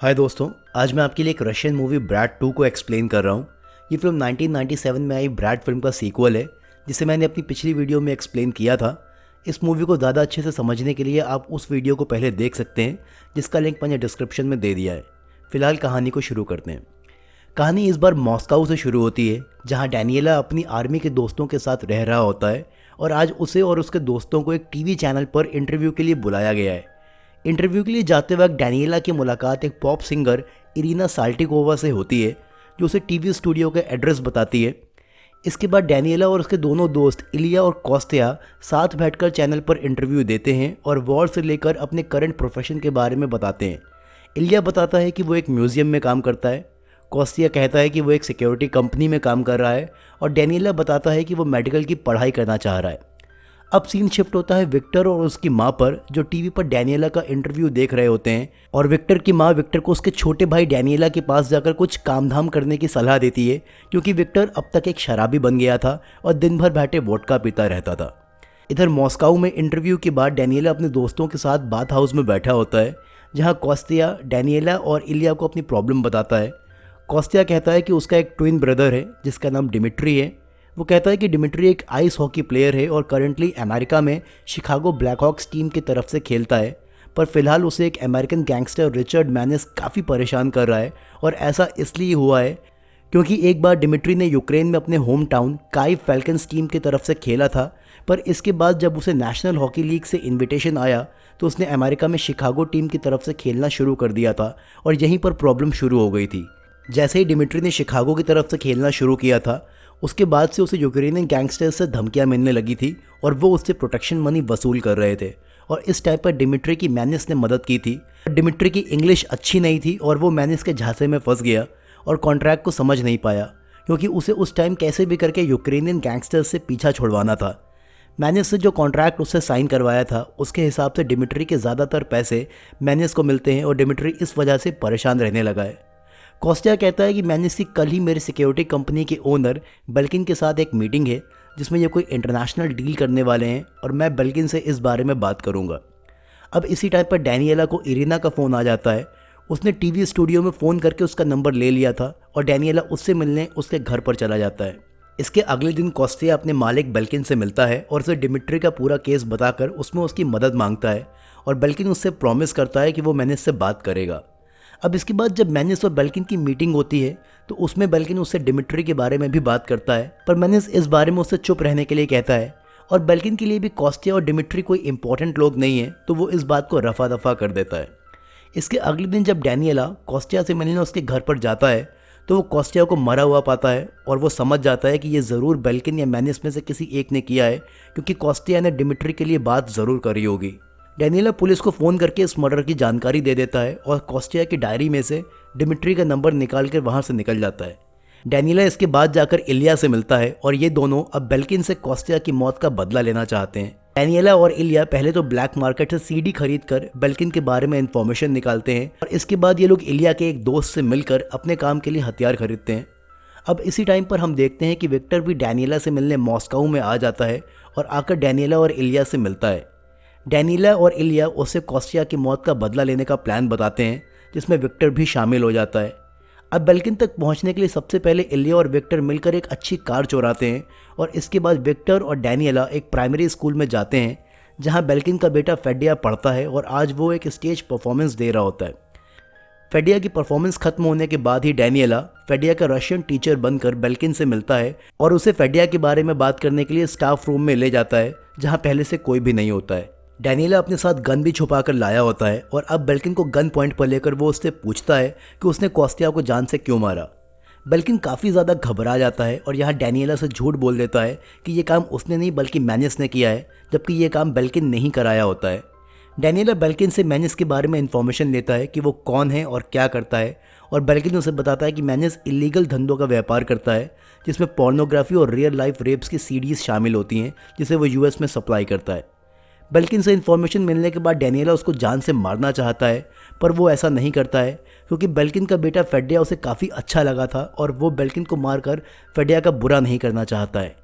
हाय दोस्तों, आज मैं आपके लिए एक रशियन मूवी ब्रैड 2 को एक्सप्लेन कर रहा हूँ। ये फिल्म 1997 में आई ब्रैड फिल्म का सीक्वल है, जिसे मैंने अपनी पिछली वीडियो में एक्सप्लेन किया था। इस मूवी को ज़्यादा अच्छे से समझने के लिए आप उस वीडियो को पहले देख सकते हैं, जिसका लिंक मैंने डिस्क्रिप्शन में दे दिया है। फिलहाल कहानी को शुरू करते हैं। कहानी इस बार मॉस्को से शुरू होती है, जहाँ डैनियला अपनी आर्मी के दोस्तों के साथ रह रहा होता है और आज उसे और उसके दोस्तों को एक टीवी चैनल पर इंटरव्यू के लिए बुलाया गया है। इंटरव्यू के लिए जाते वक्त डैनियला की मुलाकात एक पॉप सिंगर इरिना साल्टिकोवा से होती है, जो उसे टीवी स्टूडियो का एड्रेस बताती है। इसके बाद डैनियला और उसके दोनों दोस्त इलिया और कॉस्तिया साथ बैठकर चैनल पर इंटरव्यू देते हैं और वॉर से लेकर अपने करंट प्रोफेशन के बारे में बताते हैं। इलिया बताता है कि वो एक म्यूज़ियम में काम करता है, कॉस्तिया कहता है कि वो एक सिक्योरिटी कंपनी में काम कर रहा है और डैनियला बताता है कि वो मेडिकल की पढ़ाई करना चाह रहा है। अब सीन शिफ्ट होता है विक्टर और उसकी माँ पर, जो टीवी पर डैनियला का इंटरव्यू देख रहे होते हैं। और विक्टर की माँ विक्टर को उसके छोटे भाई डैनियला के पास जाकर कुछ काम धाम करने की सलाह देती है, क्योंकि विक्टर अब तक एक शराबी बन गया था और दिन भर बैठे वोडका पीता रहता था। इधर मॉस्को में इंटरव्यू के बाद डैनियला अपने दोस्तों के साथ बाथ हाउस में बैठा होता है, जहाँ कॉस्तिया डैनियला और इलिया को अपनी प्रॉब्लम बताता है। कॉस्तिया कहता है कि उसका एक ट्विन ब्रदर है जिसका नाम डिमिट्री है। वो कहता है कि डिमिट्री एक आइस हॉकी प्लेयर है और करंटली अमेरिका में शिकागो ब्लैकहॉक्स टीम की तरफ से खेलता है, पर फिलहाल उसे एक अमेरिकन गैंगस्टर रिचर्ड मैनिस काफ़ी परेशान कर रहा है। और ऐसा इसलिए हुआ है क्योंकि एक बार डिमिट्री ने यूक्रेन में अपने home town Kyiv falcons team की तरफ से खेला था, पर इसके बाद जब उसे नेशनल हॉकी लीग से इन्विटेशन आया तो उसने अमेरिका में शिकागो टीम की तरफ से खेलना शुरू कर दिया था और यहीं पर प्रॉब्लम शुरू हो गई थी। जैसे ही डिमिट्री ने शिकागो की तरफ से खेलना शुरू किया था, उसके बाद से उसे यूक्रेनियन गैंगस्टर्स से धमकियां मिलने लगी थी और वो उससे प्रोटेक्शन मनी वसूल कर रहे थे। और इस टाइम पर डिमिट्री की मैनिस ने मदद की थी। डिमिट्री की इंग्लिश अच्छी नहीं थी और वो मैनिस के झांसे में फंस गया और कॉन्ट्रैक्ट को समझ नहीं पाया, क्योंकि उसे उस टाइम कैसे भी करके यूक्रेनियन गैंगस्टर्स से पीछा छुड़वाना था। मैनिस से जो कॉन्ट्रैक्ट उससे साइन करवाया था, उसके हिसाब से डिमिट्री के ज़्यादातर पैसे मैनिस को मिलते हैं और डिमिट्री इस वजह से परेशान रहने लगा है। कॉस्टिया कहता है कि मैनिस की कल ही मेरी सिक्योरिटी कंपनी के ओनर बेल्किन के साथ एक मीटिंग है, जिसमें ये कोई इंटरनेशनल डील करने वाले हैं और मैं बेल्किन से इस बारे में बात करूंगा। अब इसी टाइम पर डैनियला को इरिना का फ़ोन आ जाता है। उसने टीवी स्टूडियो में फ़ोन करके उसका नंबर ले लिया था और डैनियला उससे मिलने उसके घर पर चला जाता है। इसके अगले दिन कॉस्टिया अपने मालिक बेल्किन से मिलता है और उसे डिमिट्री का पूरा केस बताकर उसमें उसकी मदद मांगता है और बेल्किन उससे प्रॉमिस करता है कि वो मैनिस से बात करेगा। अब इसके बाद जब मैनिस और बेल्किन की मीटिंग होती है तो उसमें बेल्किन उससे डिमिट्री के बारे में भी बात करता है, पर मैनिस इस बारे में उससे चुप रहने के लिए कहता है। और बेल्किन के लिए भी कॉस्टिया और डिमिट्री कोई इंपॉर्टेंट लोग नहीं है, तो वो इस बात को रफा दफा कर देता है। इसके अगले दिन जब डैनियला कॉस्टिया से मिलने उसके घर पर जाता है तो वो कॉस्टिया को मरा हुआ पाता है और वो समझ जाता है कि ये ज़रूर बेल्किन या मैनिस में से किसी एक ने किया है, क्योंकि कॉस्टिया ने डिमिट्री के लिए बात ज़रूर करी होगी। डैनियला पुलिस को फ़ोन करके इस मर्डर की जानकारी दे देता है और कॉस्टिया की डायरी में से डिमिट्री का नंबर निकाल कर वहाँ से निकल जाता है। डैनियला इसके बाद जाकर इलिया से मिलता है और ये दोनों अब बेल्किन से कॉस्टिया की मौत का बदला लेना चाहते हैं। डैनियला और इलिया पहले तो ब्लैक मार्केट से सीडी खरीद कर बेल्किन के बारे में इंफॉर्मेशन निकालते हैं और इसके बाद ये लोग इलिया के एक दोस्त से मिलकर अपने काम के लिए हथियार खरीदते हैं। अब इसी टाइम पर हम देखते हैं कि विक्टर भी डैनियला से मिलने मॉस्को में आ जाता है और आकर डैनियला और इलिया से मिलता है। डैनियला और इलिया उसे कॉस्टिया की मौत का बदला लेने का प्लान बताते हैं, जिसमें विक्टर भी शामिल हो जाता है। अब बेल्किन तक पहुंचने के लिए सबसे पहले इलिया और विक्टर मिलकर एक अच्छी कार चुराते हैं और इसके बाद विक्टर और डैनियला एक प्राइमरी स्कूल में जाते हैं, जहां बेल्किन का बेटा फेडिया पढ़ता है और आज वो एक स्टेज परफॉर्मेंस दे रहा होता है। फेडिया की परफॉर्मेंस खत्म होने के बाद ही डैनियला फेडिया का रशियन टीचर बनकर बेल्किन से मिलता है और उसे फेडिया के बारे में बात करने के लिए स्टाफ रूम में ले जाता है, जहाँ पहले से कोई भी नहीं होता है। डैनियला अपने साथ गन भी छुपा कर लाया होता है और अब बेल्किन को गन पॉइंट पर लेकर वो उससे पूछता है कि उसने कॉस्टिया को जान से क्यों मारा। बेल्किन काफ़ी ज़्यादा घबरा जाता है और यहाँ डैनियला से झूठ बोल देता है कि ये काम उसने नहीं बल्कि मैनिस ने किया है, जबकि ये काम बेल्किन ने ही कराया होता है। डैनियला बेल्किन से मैनिस के बारे में इन्फॉर्मेशन लेता है कि वो कौन है और क्या करता है और बेल्किन उसे बताता है कि मैनिस इलीगल धंधों का व्यापार करता है, जिसमें पोर्नोग्राफी और रियल लाइफ रेप्स की सीडीज शामिल होती हैं, जिसे वो यूएस में सप्लाई करता है। बेल्किन से इन्फॉर्मेशन मिलने के बाद डैनियला उसको जान से मारना चाहता है, पर वो ऐसा नहीं करता है क्योंकि बेल्किन का बेटा फेडिया उसे काफ़ी अच्छा लगा था और वो बेल्किन को मारकर फेडिया का बुरा नहीं करना चाहता है।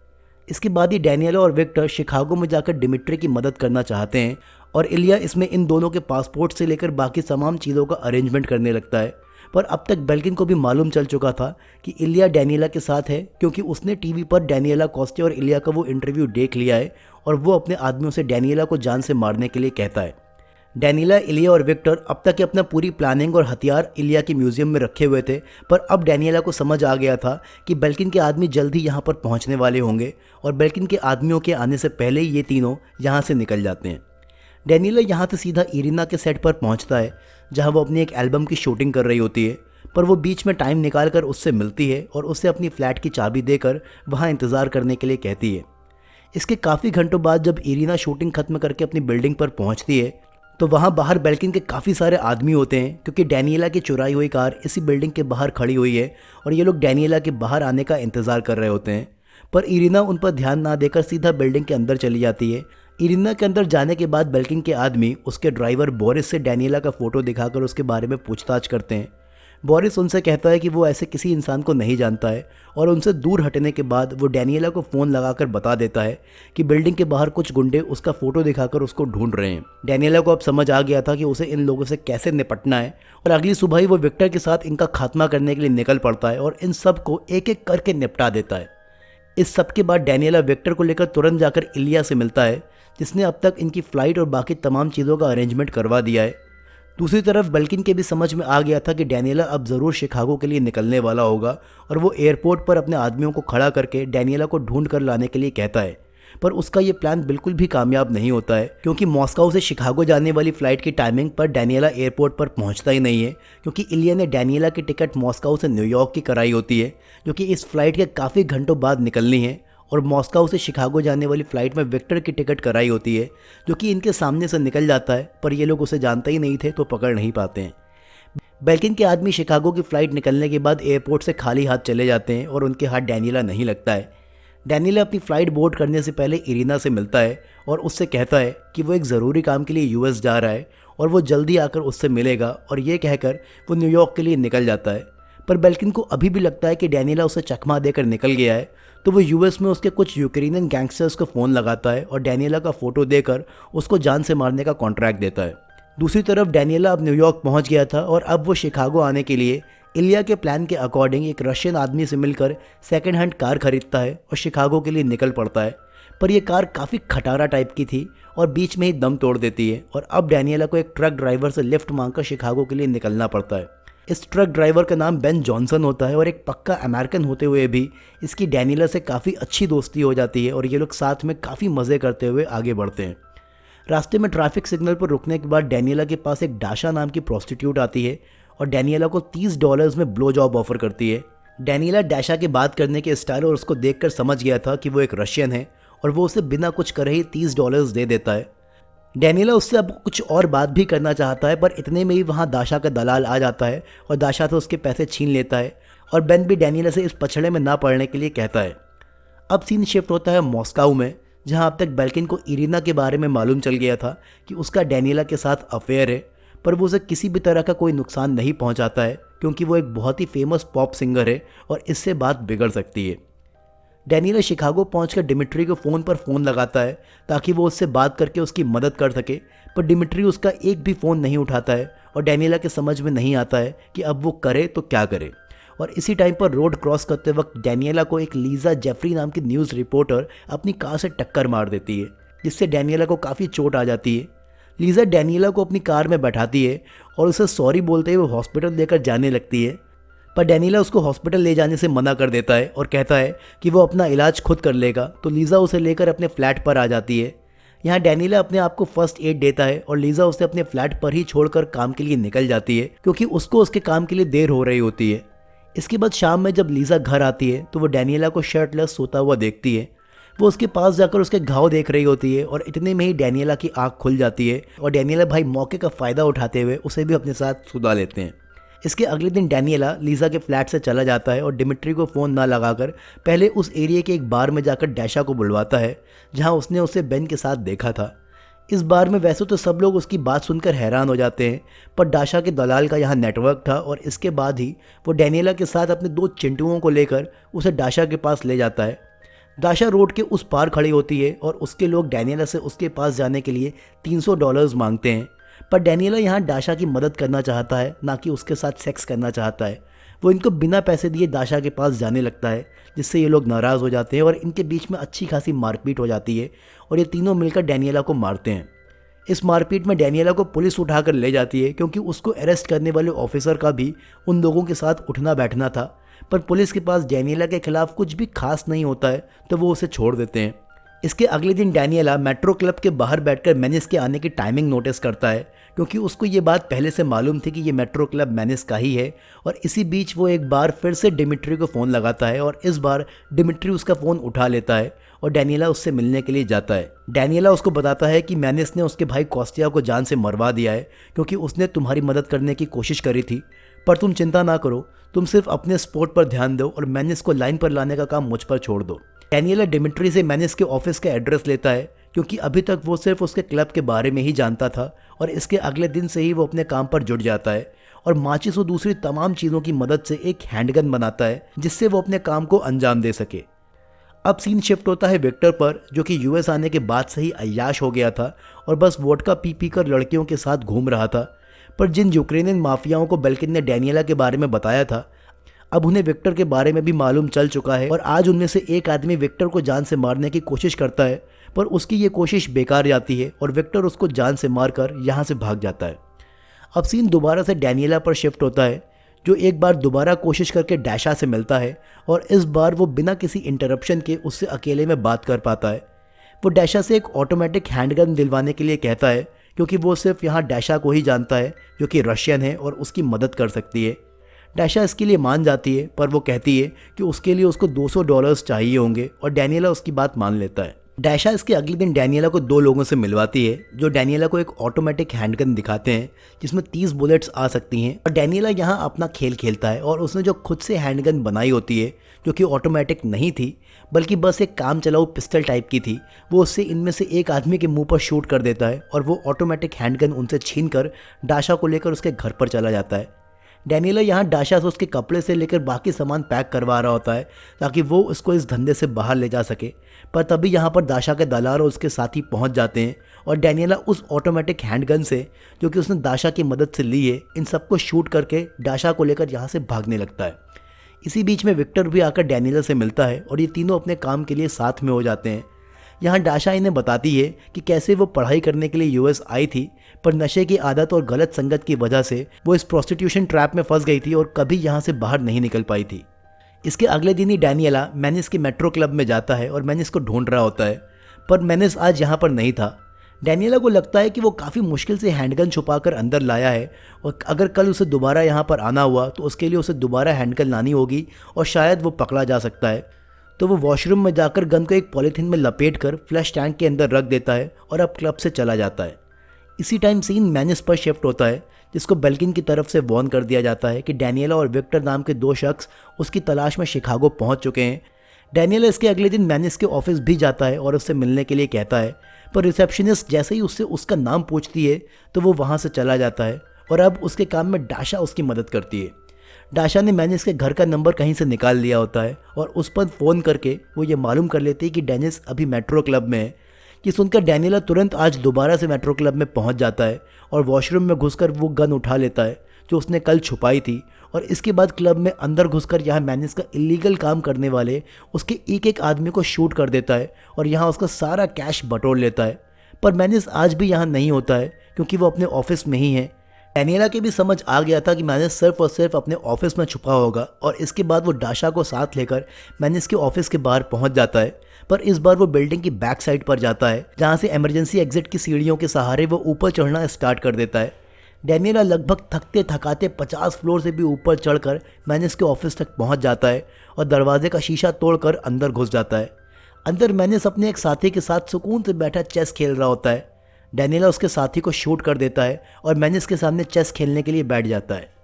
इसके बाद ही डैनियला और विक्टर शिकागो में जाकर डिमिट्री की मदद करना चाहते हैं और इलिया इसमें इन दोनों के पासपोर्ट से लेकर बाकी तमाम चीज़ों का अरेंजमेंट करने लगता है। पर अब तक बेल्किन को भी मालूम चल चुका था कि इलिया डैनियला के साथ है, क्योंकि उसने टीवी पर डैनियला कॉस्टे और इलिया का वो इंटरव्यू देख लिया है और वो अपने आदमियों से डैनियला को जान से मारने के लिए कहता है। डैनियला, इलिया और विक्टर अब तक अपना पूरी प्लानिंग और हथियार इलिया के म्यूजियम में रखे हुए थे, पर अब डैनियला को समझ आ गया था कि बेल्किन के आदमी जल्द ही यहाँ पर पहुँचने वाले होंगे और बेल्किन के आदमियों के आने से पहले ही ये तीनों यहाँ से निकल जाते हैं। डैनियला यहाँ से सीधा इरिना के सेट पर पहुँचता है, जहाँ वो अपनी एक एल्बम की शूटिंग कर रही होती है, पर वो बीच में टाइम निकाल कर उससे मिलती है और उससे अपनी फ्लैट की चाबी देकर वहाँ इंतज़ार करने के लिए कहती है। इसके काफ़ी घंटों बाद जब इरिना शूटिंग खत्म करके अपनी बिल्डिंग पर पहुँचती है तो वहाँ बाहर बेल्किन के काफ़ी सारे आदमी होते हैं, क्योंकि डैनियला की चुराई हुई कार इसी बिल्डिंग के बाहर खड़ी हुई है और ये लोग डैनियला के बाहर आने का इंतज़ार कर रहे होते हैं। पर इरिना उन पर ध्यान ना देकर सीधा बिल्डिंग के अंदर चली जाती है। इरिना के अंदर जाने के बाद बेल्किन के आदमी उसके ड्राइवर बोरिस से डैनियला का फ़ोटो दिखाकर उसके बारे में पूछताछ करते हैं। बोरिस उनसे कहता है कि वो ऐसे किसी इंसान को नहीं जानता है और उनसे दूर हटने के बाद वो डैनियला को फ़ोन लगाकर बता देता है कि बिल्डिंग के बाहर कुछ गुंडे उसका फ़ोटो दिखाकर उसको ढूंढ रहे हैं। डैनियला को अब समझ आ गया था कि उसे इन लोगों से कैसे निपटना है और अगली सुबह ही वो विक्टर के साथ इनका खात्मा करने के लिए निकल पड़ता है और इन सब को एक एक करके निपटा देता है। इस सब के बाद डैनियला विक्टर को लेकर तुरंत जाकर इलिया से मिलता है, जिसने अब तक इनकी फ़्लाइट और बाकी तमाम चीज़ों का अरेंजमेंट करवा दिया है। दूसरी तरफ बेल्किन के भी समझ में आ गया था कि डैनियला अब ज़रूर शिकागो के लिए निकलने वाला होगा और वो एयरपोर्ट पर अपने आदमियों को खड़ा करके डैनियला को ढूंढ कर लाने के लिए कहता है। पर उसका ये प्लान बिल्कुल भी कामयाब नहीं होता है, क्योंकि मॉस्को से शिकागो जाने वाली फ़्लाइट की टाइमिंग पर डैनियला एयरपोर्ट पर पहुंचता ही नहीं है, क्योंकि इलिया ने डैनियला की टिकट मॉस्को से न्यूयॉर्क की कराई होती है, जो कि इस फ्लाइट के काफ़ी घंटों बाद निकलनी है, और मॉस्को से शिकागो जाने वाली फ़्लाइट में विक्टर की टिकट कराई होती है, जो कि इनके सामने से निकल जाता है, पर ये लोग उसे जानते ही नहीं थे तो पकड़ नहीं पाते हैं। बेल्किन के आदमी शिकागो की फ़्लाइट निकलने के बाद एयरपोर्ट से खाली हाथ चले जाते हैं और उनके हाथ डैनियला नहीं लगता है। डैनियला अपनी फ़्लाइट बोर्ड करने से पहले इरिना से मिलता है और उससे कहता है कि वो एक ज़रूरी काम के लिए यूएस जा रहा है और वो जल्दी आकर उससे मिलेगा, और ये कहकर वो न्यूयॉर्क के लिए निकल जाता है। पर बेल्किन को अभी भी लगता है कि डैनियला उसे चकमा देकर निकल गया है, तो वो यूएस में उसके कुछ यूक्रेनियन गैंगस्टर्स को फ़ोन लगाता है और डैनियला का फ़ोटो देकर उसको जान से मारने का कॉन्ट्रैक्ट देता है। दूसरी तरफ डैनियला अब न्यूयॉर्क पहुंच गया था और अब वो शिकागो आने के लिए इलिया के प्लान के अकॉर्डिंग एक रशियन आदमी से मिलकर सेकेंड हैंड कार खरीदता है और शिकागो के लिए निकल पड़ता है। पर यह कार काफ़ी खटारा टाइप की थी और बीच में ही दम तोड़ देती है और अब डैनियला को एक ट्रक ड्राइवर से लिफ्ट मांगकर शिकागो के लिए निकलना पड़ता है। इस ट्रक ड्राइवर का नाम बेन जॉनसन होता है और एक पक्का अमेरिकन होते हुए भी इसकी डैनियला से काफ़ी अच्छी दोस्ती हो जाती है और ये लोग साथ में काफ़ी मज़े करते हुए आगे बढ़ते हैं। रास्ते में ट्रैफिक सिग्नल पर रुकने के बाद डैनियला के पास एक डाशा नाम की प्रोस्टिट्यूट आती है और डैनियला को $30 में ब्लो जॉब ऑफर करती है। डैनियला डाशा के बात करने के स्टाइल और उसको देखकर समझ गया था कि वो एक रशियन है और वो उसे बिना कुछ करे ही $30 दे देता है। डैनियला उससे अब कुछ और बात भी करना चाहता है, पर इतने में ही वहाँ दाशा का दलाल आ जाता है और दाशा से उसके पैसे छीन लेता है और बेन भी डैनियला से इस पछड़े में ना पड़ने के लिए कहता है। अब सीन शिफ्ट होता है मॉस्को में, जहाँ अब तक बेल्किन को इरिना के बारे में मालूम चल गया था कि उसका डैनियला के साथ अफेयर है, पर वो उसे किसी भी तरह का कोई नुकसान नहीं पहुँचाता है, क्योंकि वो एक बहुत ही फेमस पॉप सिंगर है और इससे बात बिगड़ सकती है। डैनियला शिकागो पहुंचकर डिमिट्री को फ़ोन लगाता है ताकि वो उससे बात करके उसकी मदद कर सके, पर डिमिट्री उसका एक भी फ़ोन नहीं उठाता है और डैनियला के समझ में नहीं आता है कि अब वो करे तो क्या करे। और इसी टाइम पर रोड क्रॉस करते वक्त डैनियला को एक लीज़ा जेफरी नाम की न्यूज़ रिपोर्टर अपनी कार से टक्कर मार देती है, जिससे डैनियला को काफ़ी चोट आ जाती है। लीज़ा डैनियला को अपनी कार में बैठाती है और उसे सॉरी बोलते हुए हॉस्पिटल लेकर जाने लगती है, पर डैनियला उसको हॉस्पिटल ले जाने से मना कर देता है और कहता है कि वो अपना इलाज खुद कर लेगा। तो लीज़ा उसे लेकर अपने फ्लैट पर आ जाती है। यहाँ डैनियला अपने आप को फर्स्ट एड देता है और लीज़ा उसे अपने फ्लैट पर ही छोड़कर काम के लिए निकल जाती है, क्योंकि उसको उसके काम के लिए देर हो रही होती है। इसके बाद शाम में जब लीज़ा घर आती है तो वो डैनियला को शर्टलेस सोता हुआ देखती है। वो उसके पास जाकर उसके घाव देख रही होती है और इतने में ही डैनियला की आँख खुल जाती है और डैनियला भाई मौके का फ़ायदा उठाते हुए उसे भी अपने साथ सुला लेते हैं। इसके अगले दिन डैनियला लीज़ा के फ्लैट से चला जाता है और डिमिट्री को फ़ोन ना लगाकर पहले उस एरिया के एक बार में जाकर डैशा को बुलवाता है, जहां उसने उसे बेन के साथ देखा था। इस बार में वैसे तो सब लोग उसकी बात सुनकर हैरान हो जाते हैं, पर डाशा के दलाल का यहाँ नेटवर्क था और इसके बाद ही वो डैनियला के साथ अपने 2 चिंटुओं को लेकर उसे डाशा के पास ले जाता है। दाशा रोड के उस पार खड़ी होती है और उसके लोग डैनियला से उसके पास जाने के लिए $300 मांगते हैं। पर डैनियला यहाँ दाशा की मदद करना चाहता है, ना कि उसके साथ सेक्स करना चाहता है। वो इनको बिना पैसे दिए दाशा के पास जाने लगता है, जिससे ये लोग नाराज़ हो जाते हैं और इनके बीच में अच्छी खासी मारपीट हो जाती है और ये तीनों मिलकर डैनियला को मारते हैं। इस मारपीट में डैनियला को पुलिस उठाकर ले जाती है, क्योंकि उसको अरेस्ट करने वाले ऑफिसर का भी उन लोगों के साथ उठना बैठना था। पर पुलिस के पास डैनियला के खिलाफ कुछ भी खास नहीं होता है, तो वो उसे छोड़ देते हैं। इसके अगले दिन डैनियला मेट्रो क्लब के बाहर बैठकर मेनिस के आने की टाइमिंग नोटिस करता है, क्योंकि उसको ये बात पहले से मालूम थी कि ये मेट्रो क्लब मेनिस का ही है। और इसी बीच वो एक बार फिर से डिमिट्री को फ़ोन लगाता है और इस बार डिमिट्री उसका फ़ोन उठा लेता है और डैनियला उससे मिलने के लिए जाता है। डैनियला उसको बताता है कि मेनिस ने उसके भाई कॉस्टिया को जान से मरवा दिया है, क्योंकि उसने तुम्हारी मदद करने की कोशिश करी थी। पर तुम चिंता ना करो, तुम सिर्फ अपने स्पोर्ट पर ध्यान दो और मेनिस को लाइन पर लाने का काम मुझ पर छोड़ दो। डैनियला डिमिट्री से मेनिस के ऑफिस का एड्रेस लेता है, क्योंकि अभी तक वो सिर्फ उसके क्लब के बारे में ही जानता था। और इसके अगले दिन से ही वो अपने काम पर जुट जाता है और माचिस और दूसरी तमाम चीज़ों की मदद से एक हैंडगन बनाता है, जिससे वो अपने काम को अंजाम दे सके। अब सीन शिफ्ट होता है विक्टर पर, जो कि यूएस आने के बाद से ही अय्याश हो गया था और बस वोडका पी पी कर लड़कियों के साथ घूम रहा था। पर जिन यूक्रेनियन माफियाओं को बेल्किन ने डैनियला के बारे में बताया था, अब उन्हें विक्टर के बारे में भी मालूम चल चुका है। और आज उनमें से एक आदमी विक्टर को जान से मारने की कोशिश करता है, पर उसकी ये कोशिश बेकार जाती है और विक्टर उसको जान से मारकर यहाँ से भाग जाता है। अब सीन दोबारा से डैनियला पर शिफ्ट होता है, जो एक बार दोबारा कोशिश करके दाशा से मिलता है और इस बार वो बिना किसी इंटरप्शन के उससे अकेले में बात कर पाता है। वो दाशा से एक ऑटोमेटिक हैंडगन दिलवाने के लिए कहता है, क्योंकि वो सिर्फ यहाँ दाशा को ही जानता है, जो कि रशियन है और उसकी मदद कर सकती है। दाशा इसके लिए मान जाती है, पर वो कहती है कि उसके लिए उसको $200 चाहिए होंगे और डैनियला उसकी बात मान लेता है। दाशा इसके अगले दिन डैनियला को दो लोगों से मिलवाती है, जो डैनियला को एक ऑटोमेटिक हैंडगन दिखाते हैं जिसमें 30 बुलेट्स आ सकती हैं। और डैनियला यहाँ अपना खेल खेलता है और उसने जो खुद से हैंडगन बनाई होती है, जो कि ऑटोमेटिक नहीं थी बल्कि बस एक काम चलाऊ पिस्टल टाइप की थी, वो उससे इनमें से एक आदमी के मुंह पर शूट कर देता है और वो ऑटोमेटिक हैंडगन उनसे छीन कर दाशा को लेकर उसके घर पर चला जाता है। डैनियला यहाँ दाशा से उसके कपड़े से लेकर बाकी सामान पैक करवा रहा होता है, ताकि वो उसको इस धंधे से बाहर ले जा सके। पर तभी यहाँ पर दाशा के दलाल और उसके साथी पहुँच जाते हैं और डैनियला उस ऑटोमेटिक हैंडगन से, जो कि उसने दाशा की मदद से ली है, इन सबको शूट करके दाशा को लेकर यहाँ से भागने लगता है। इसी बीच में विक्टर भी आकर डैनियला से मिलता है और ये तीनों अपने काम के लिए साथ में हो जाते हैं। यहाँ दाशा इन्हें बताती है कि कैसे वो पढ़ाई करने के लिए यूएस आई थी, पर नशे की आदत और गलत संगत की वजह से वो इस प्रोस्टिट्यूशन ट्रैप में फंस गई थी और कभी यहाँ से बाहर नहीं निकल पाई थी। इसके अगले दिन ही डैनियला मेनिस के मेट्रो क्लब में जाता है और मेनिस को ढूंढ रहा होता है, पर मेनिस आज यहाँ पर नहीं था। डैनियला को लगता है कि वो काफ़ी मुश्किल से हैंडगन छुपाकर अंदर लाया है और अगर कल उसे दोबारा यहाँ पर आना हुआ तो उसके लिए उसे दोबारा हैंडगन लानी होगी और शायद वो पकड़ा जा सकता है। तो वो वॉशरूम में जाकर गन को एक पॉलीथीन में लपेटकर फ्लैश टैंक के अंदर रख देता है और अब क्लब से चला जाता है। इसी टाइम सीन मेनिस पर शिफ्ट होता है, जिसको बेल्किन की तरफ से वार्न कर दिया जाता है कि डैनियला और विक्टर नाम के दो शख्स उसकी तलाश में शिकागो पहुंच चुके हैं। डैनियला इसके अगले दिन मेनिस के ऑफिस भी जाता है और उससे मिलने के लिए कहता है, पर रिसेप्शनिस्ट जैसे ही उससे उसका नाम पूछती है तो वो वहाँ से चला जाता है और अब उसके काम में दाशा उसकी मदद करती है। दाशा ने मेनिस के घर का नंबर कहीं से निकाल लिया होता है और उस पर फ़ोन करके वो ये मालूम कर लेती है कि डेनिस अभी मेट्रो क्लब में है। कि सुनकर डैनियला तुरंत आज दोबारा से मेट्रो क्लब में पहुंच जाता है और वॉशरूम में घुसकर वो गन उठा लेता है जो उसने कल छुपाई थी और इसके बाद क्लब में अंदर घुसकर यहाँ मेनिस का इलीगल काम करने वाले उसके एक एक आदमी को शूट कर देता है और यहाँ उसका सारा कैश बटोर लेता है। पर मेनिस आज भी यहाँ नहीं होता है क्योंकि वो अपने ऑफिस में ही है। डैनियला के भी समझ आ गया था कि मेनिस सिर्फ और सिर्फ अपने ऑफिस में छुपा होगा और इसके बाद वो दाशा को साथ लेकर मेनिस के ऑफिस के बाहर पहुंच जाता है। पर इस बार वो बिल्डिंग की बैक साइड पर जाता है जहां से इमरजेंसी एग्जिट की सीढ़ियों के सहारे वो ऊपर चढ़ना स्टार्ट कर देता है। डैनियला लगभग थकते थकाते 50 फ्लोर से भी ऊपर चढ़कर मेनिस के ऑफिस तक पहुंच जाता है और दरवाजे का शीशा तोड़कर अंदर घुस जाता है। अंदर मेनिस अपने एक साथी के साथ सुकून से बैठा चेस खेल रहा होता है। डैनियला उसके साथी को शूट कर देता है और मेनिस के सामने चेस खेलने के लिए बैठ जाता है।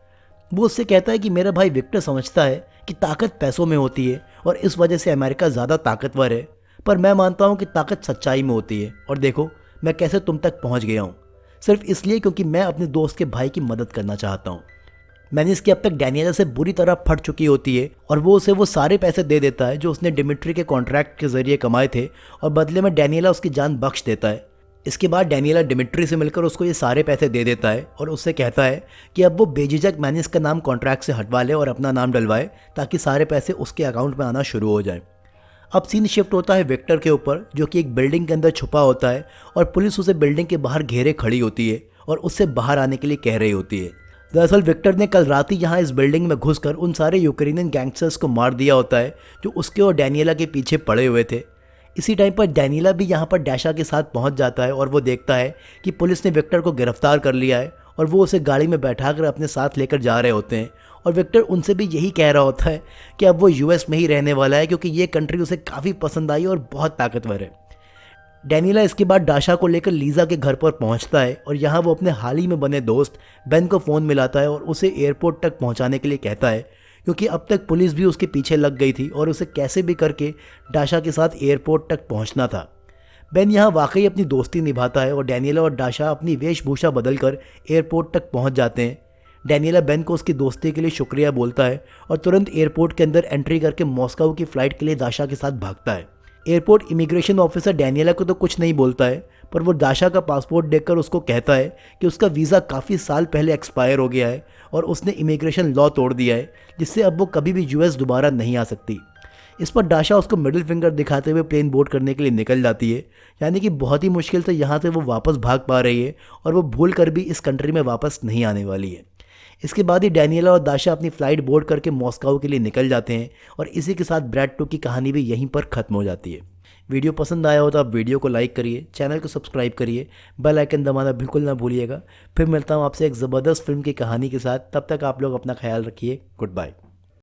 वो उससे कहता है कि मेरा भाई विक्टर समझता है कि ताकत पैसों में होती है और इस वजह से अमेरिका ज़्यादा ताकतवर है, पर मैं मानता हूँ कि ताकत सच्चाई में होती है। और देखो मैं कैसे तुम तक पहुँच गया हूँ, सिर्फ इसलिए क्योंकि मैं अपने दोस्त के भाई की मदद करना चाहता हूँ। मैनिस की अब तक डैनियला से बुरी तरह फट चुकी होती है और वो उसे वो सारे पैसे दे देता है जो उसने डिमिट्री के कॉन्ट्रैक्ट के जरिए कमाए थे और बदले में डैनियला उसकी जान बख्श देता है। इसके बाद डैनियला डिमिट्री से मिलकर उसको ये सारे पैसे दे देता है और उससे कहता है कि अब वो बेझिझक मैनिस का नाम कॉन्ट्रैक्ट से हटवा ले और अपना नाम डलवाए ताकि सारे पैसे उसके अकाउंट में आना शुरू हो जाए। अब सीन शिफ्ट होता है विक्टर के ऊपर, जो कि एक बिल्डिंग के अंदर छुपा होता है और पुलिस उसे बिल्डिंग के बाहर घेरे खड़ी होती है और उससे बाहर आने के लिए कह रही होती है। दरअसल विक्टर ने कल रात ही यहाँ इस बिल्डिंग में घुसकर उन सारे यूक्रेनियन गैंगस्टर्स को मार दिया होता है जो उसके और डैनियला के पीछे पड़े हुए थे। इसी टाइम पर डैनियला भी यहाँ पर डैशा के साथ पहुँच जाता है और वो देखता है कि पुलिस ने विक्टर को गिरफ्तार कर लिया है और वो उसे गाड़ी में बैठाकर अपने साथ लेकर जा रहे होते हैं। और विक्टर उनसे भी यही कह रहा होता है कि अब वो यूएस में ही रहने वाला है क्योंकि ये कंट्री उसे काफ़ी पसंद आई और बहुत ताकतवर है। डैनियला इसके बाद डाशा को लेकर लीजा के घर पर पहुंचता है और यहाँ वो अपने हाल ही में बने दोस्त बेन को फ़ोन मिलाता है और उसे एयरपोर्ट तक पहुंचाने के लिए कहता है क्योंकि अब तक पुलिस भी उसके पीछे लग गई थी और उसे कैसे भी करके डाशा के साथ एयरपोर्ट तक पहुंचना था। बेन यहाँ वाकई अपनी दोस्ती निभाता है और डैनियला और डाशा अपनी वेशभूषा बदलकर एयरपोर्ट तक पहुँच जाते हैं। डैनियला बेन को उसकी दोस्ती के लिए शुक्रिया बोलता है और तुरंत एयरपोर्ट के अंदर एंट्री करके मॉस्को की फ़्लाइट के लिए दाशा के साथ भागता है। एयरपोर्ट इमिग्रेशन ऑफिसर डैनियला को तो कुछ नहीं बोलता है, पर वो दाशा का पासपोर्ट देखकर उसको कहता है कि उसका वीज़ा काफ़ी साल पहले एक्सपायर हो गया है और उसने इमिग्रेशन लॉ तोड़ दिया है जिससे अब वो कभी भी यूएस दोबारा नहीं आ सकती। इस पर दाशा उसको मिडिल फिंगर दिखाते हुए प्लेन बोर्ड करने के लिए निकल जाती है, यानी कि बहुत ही मुश्किल से यहाँ से वो वापस भाग पा रही है और वो भूल कर भी इस कंट्री में वापस नहीं आने वाली है। इसके बाद ही डैनियला और दाशा अपनी फ़्लाइट बोर्ड करके मॉस्को के लिए निकल जाते हैं और इसी के साथ ब्रैड 2 की कहानी भी यहीं पर ख़त्म हो जाती है। वीडियो पसंद आया हो तो आप वीडियो को लाइक करिए, चैनल को सब्सक्राइब करिए, बेल आइकन दबाना बिल्कुल ना भूलिएगा। फिर मिलता हूँ आपसे एक ज़बरदस्त फिल्म की कहानी के साथ। तब तक आप लोग अपना ख्याल रखिए। Good bye.